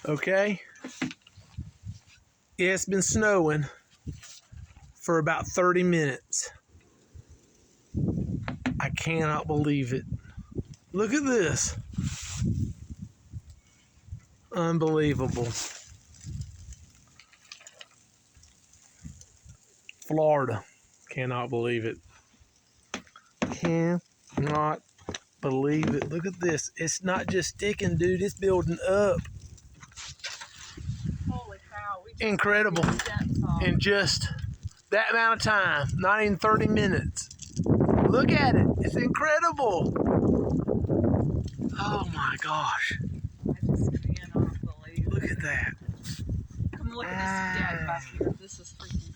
Okay? It's been snowing for about 30 minutes. I cannot believe it. Look at this. Unbelievable. Florida. Cannot believe it. Cannot believe it. Look at this. It's not just sticking, dude. It's building up. Holy cow. Incredible. In just that amount of time. Not even 30 minutes. Look at it. It's incredible. Oh my gosh. I just cannot believe it. Look at that. Come look at this deck back here. This is freaking